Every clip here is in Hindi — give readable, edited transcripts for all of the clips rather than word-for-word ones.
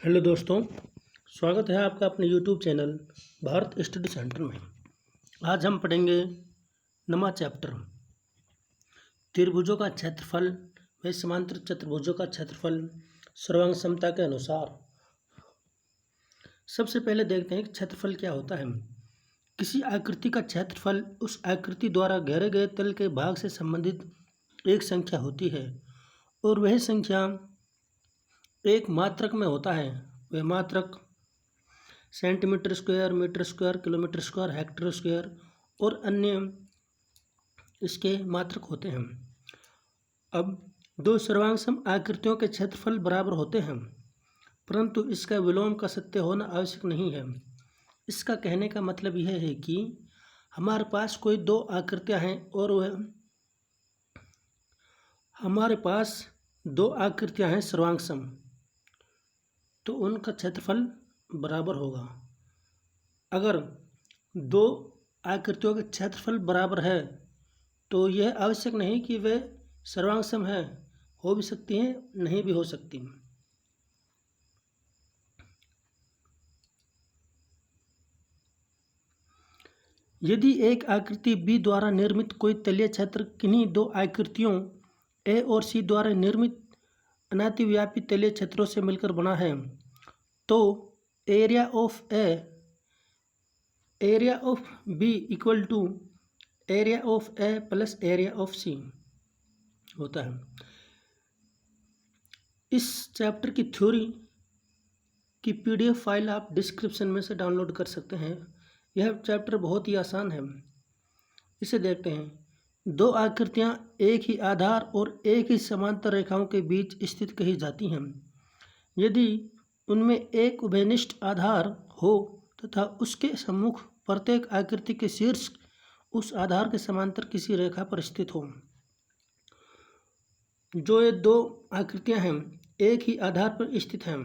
हेलो दोस्तों, स्वागत है आपका अपने YouTube channel Bharat study centre में। आज हम पढ़ेंगे नवा चैप्टर त्रिभुजों का क्षेत्रफल व समांतर चतुर्भुजों का क्षेत्रफल सर्वांग समता के अनुसार। सबसे पहले देखते हैं कि क्षेत्रफल क्या होता है। किसी आकृति का क्षेत्रफल उस आकृति द्वारा घेरे गए तल के भाग से संबंधित एक संख्या होती है और वह संख्या एक मात्रक में होता है। वह मात्रक centimetre square, metre square, kilometre square, hectare square और अन्य इसके मात्रक होते हैं। अब दो सर्वांग सम आकृतियों के क्षेत्रफल बराबर होते हैं, परंतु इसका विलोम का सत्य होना आवश्यक नहीं है। इसका कहने का मतलब यह है कि हमारे पास कोई दो आकृतियां हैं और वह हमारे पास दो आकृतियां हैं सर्वांग सम, तो उनका क्षेत्रफल बराबर होगा। अगर दो आकृतियों के क्षेत्रफल बराबर है तो यह आवश्यक नहीं कि वे सर्वांग सम है, हो भी सकती हैं, नहीं भी हो सकती। यदि एक आकृति बी द्वारा निर्मित कोई तलीय क्षेत्र किन्हीं दो आकृतियों ए और सी द्वारा निर्मित अनातिव्यापी तलीय क्षेत्रों से मिलकर बना है, तो area of B equal to area of A plus area of C होता है। इस चैप्टर की थ्योरी की पीडीएफ फाइल आप डिस्क्रिप्शन में से डाउनलोड कर सकते हैं। यह चैप्टर बहुत ही आसान है। इसे देखते हैं। दो आकृतियां एक ही आधार और एक ही समांतर रेखाओं के बीच स्थित कही जाती हैं यदि उनमें एक उभयनिष्ठ आधार हो तथा उसके सम्मुख प्रत्येक आकृति के शीर्ष उस आधार के समांतर किसी रेखा पर स्थित हो। जो ये दो आकृतियां हैं एक ही आधार पर स्थित हैं।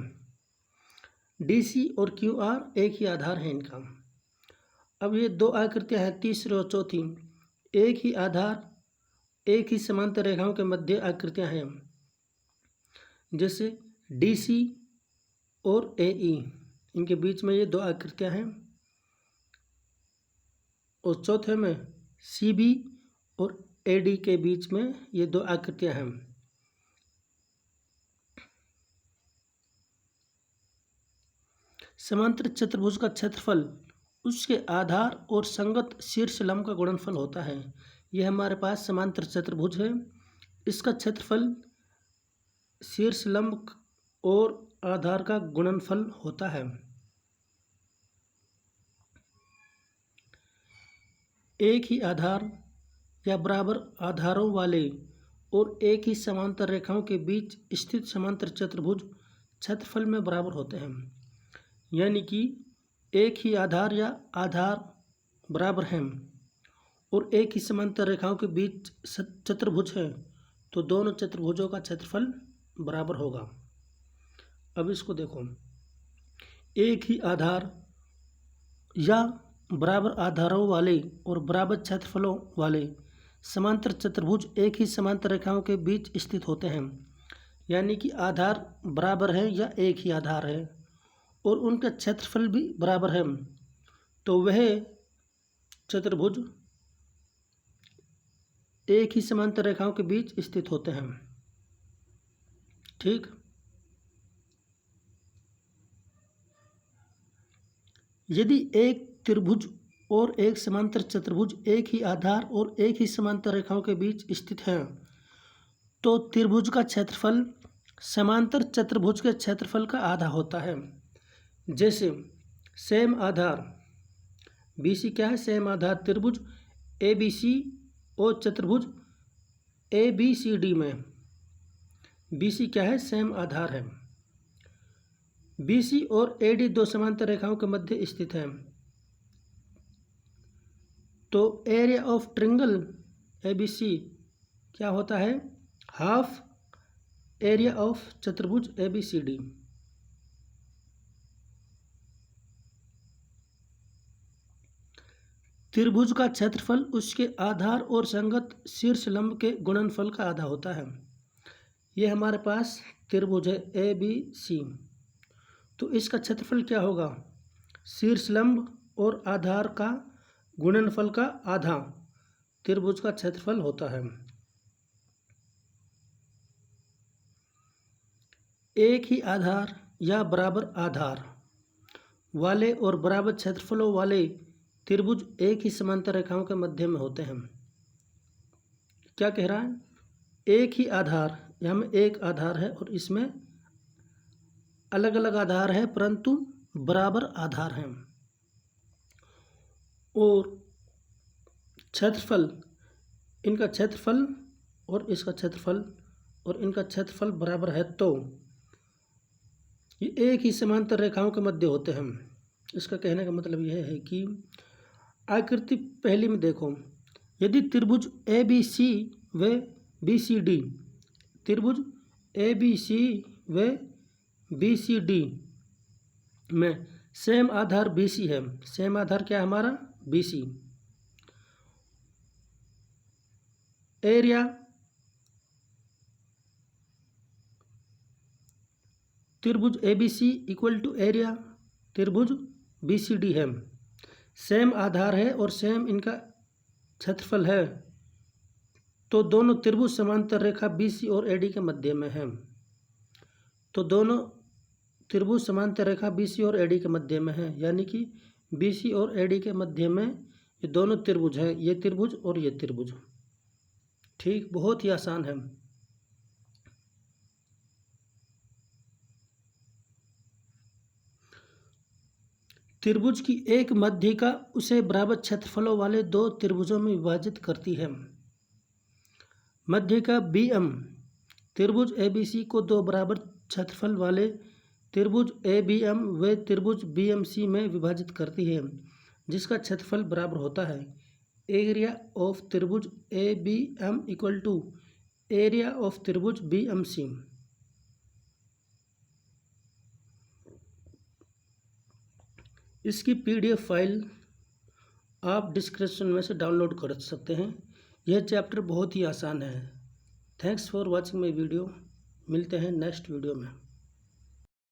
DC और QR एक ही आधार है इनका। अब ये दो आकृतियां हैं तीसरी और चौथी, एक ही आधार एक ही समांतर रेखाओं के मध्य आकृतियां हैं, जैसे DC और AE, इनके बीच में ये दो आकृतियां हैं। और चौथे में CB और AD के बीच में ये दो आकृतियां हैं। समांतर चतुर्भुज का क्षेत्रफल उसके आधार और संगत शीर्ष लंब का गुणनफल होता है। यह हमारे पास समांतर चतुर्भुज है। इसका क्षेत्रफल शीर्ष लंब और आधार का गुणनफल होता है। एक ही आधार या बराबर आधारों वाले और एक ही समांतर रेखाओं के बीच स्थित समांतर चतुर्भुज क्षेत्रफल में बराबर होते हैं। यानी कि एक ही आधार या आधार बराबर हैं और एक ही समांतर रेखाओं के बीच चतुर्भुज है, तो दोनों चतुर्भुजों का क्षेत्रफल बराबर होगा। अब इसको देखो, एक ही आधार या बराबर आधारों वाले और बराबर क्षेत्रफलों वाले समांतर चतुर्भुज एक ही समांतर रेखाओं के बीच स्थित होते हैं। यानी कि आधार बराबर है या एक ही आधार है और उनका क्षेत्रफल भी बराबर है, तो वह चतुर्भुज एक ही समांतर रेखाओं के बीच स्थित होते हैं। ठीक। यदि एक त्रिभुज और एक समांतर चतुर्भुज एक ही आधार और एक ही समांतर रेखाओं के बीच स्थित हैं, तो त्रिभुज का क्षेत्रफल समांतर चतुर्भुज के क्षेत्रफल का आधा होता है। जैसे सेम आधार BC क्या है? सेम आधार त्रिभुज ABC और चतुर्भुज ABCD में BC क्या है? सेम आधार है। BC और AD दो समांतर रेखाओं के मध्य स्थित है, तो एरिया ऑफ ट्रायंगल ABC क्या होता है? हाफ एरिया ऑफ चतुर्भुज ABCD। त्रिभुज का क्षेत्रफल उसके आधार और संगत शीर्ष लंब के गुणनफल का आधा होता है। यह हमारे पास त्रिभुज है ABC, तो इसका क्षेत्रफल क्या होगा? शीर्षलंब और आधार का गुणनफल का आधा त्रिभुज का क्षेत्रफल होता है। एक ही आधार या बराबर आधार वाले और बराबर क्षेत्रफलों वाले त्रिभुज एक ही समांतर रेखाओं के मध्य में होते हैं। क्या कह रहा है? एक ही आधार, यहाँ में एक आधार है और इसमें अलग अलग आधार है परंतु बराबर आधार हैं, और क्षेत्रफल, इनका क्षेत्रफल और इसका क्षेत्रफल और इनका क्षेत्रफल बराबर है, तो ये एक ही समांतर रेखाओं के मध्य होते हैं। इसका कहने का मतलब यह है कि आकृति पहली में देखो, यदि त्रिभुज ए बी सी व बी सी डी, त्रिभुज ए बी सी व बी सी डी में सेम आधार बी सी है, सेम आधार क्या है हमारा? B C. एरिया त्रिभुज A B C equal to area त्रिभुज बी सी डी है, सेम आधार है और सेम इनका क्षेत्रफल है, तो दोनों त्रिभुज समांतर रेखा बी सी और ए डी के मध्य में है। तो दोनों त्रिभुज समांतर रेखा बी सी और ए डी के मध्य में है, यानी कि बी सी और ए डी के मध्य में ये दोनों त्रिभुज है, ये त्रिभुज और ये त्रिभुज। ठीक, बहुत ही आसान है। त्रिभुज की एक मध्यिका उसे बराबर क्षेत्रफलों वाले दो त्रिभुजों में विभाजित करती है। मध्यिका बी एम त्रिभुज ए बी सी को दो बराबर क्षेत्रफल वाले त्रिभुज ए बी एम व त्रिभुज बी एम सी में विभाजित करती है, जिसका क्षेत्रफल बराबर होता है एरिया ऑफ त्रिभुज A B M equal to area of त्रिभुज बी एम सी। इसकी PDF फाइल आप डिस्क्रिप्शन में से डाउनलोड कर सकते हैं। यह चैप्टर बहुत ही आसान है। Thanks for watching my video. मिलते हैं नेक्स्ट वीडियो में।